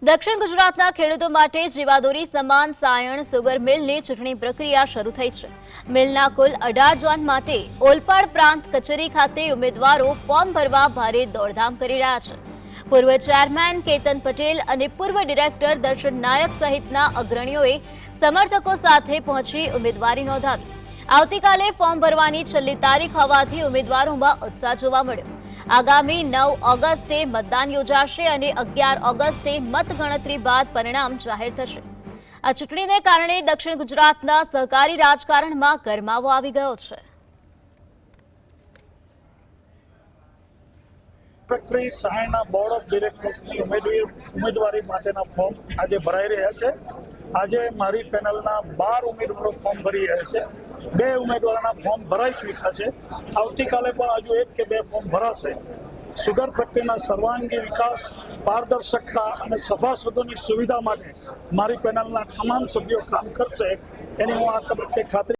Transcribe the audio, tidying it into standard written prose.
દક્ષિણ ગુજરાતના ખેડૂતો માટે જીવાદોરી સમાન સાયણ સુગર મિલની ચૂંટણી પ્રક્રિયા શરૂ થઈ છે। મિલના કુલ 18 ઝોન માટે ઓલપાડ પ્રાંત કચેરી ખાતે ઉમેદવારો ફોર્મ ભરવા ભારે દોડધામ કરી રહ્યા છે। પૂર્વ ચેરમેન કેતન પટેલ અને પૂર્વ ડિરેક્ટર દર્શન નાયક સહિતના અગ્રણીઓએ સમર્થકો સાથે પહોંચી ઉમેદવારી નોંધાવી। આવતીકાલે ફોર્મ ભરવાની છેલ્લી તારીખ હોવાથી ઉમેદવારોમાં ઉત્સાહ જોવા મળ્યો। આગામી 9 ઓગસ્ટે મતદાન યોજાશે અને 11 ઓગસ્ટે મતગણતરી બાદ પરિણામ જાહેર થશે। આ ચૂંટણીને કારણે દક્ષિણ ગુજરાતના સહકારી રાજકારણમાં ગરમાવો આવી ગયો છે। ફેક્ટરી સાયણના બોર્ડ ઓફ ડિરેક્ટર્સની ઉમેદવારી માટેના ફોર્મ આજે ભરાઈ રહ્યા છે। આજે મારી પેનલના 12 ઉમેદવારો ફોર્મ ભરી રહ્યા છે। 2 ઉમેદવારોના ફોર્મ ભરાઈ ચૂક્યા છે। આવતીકાલે પણ હજુ 1 કે 2 ફોર્મ ભરાશે। સુગર ફેક્ટરીના સર્વાંગી વિકાસ, પારદર્શકતા અને સભાસદોની સુવિધા માટે મારી પેનલના તમામ સભ્યો કામ કરશે, એની હું આ તબક્કે ખાતરી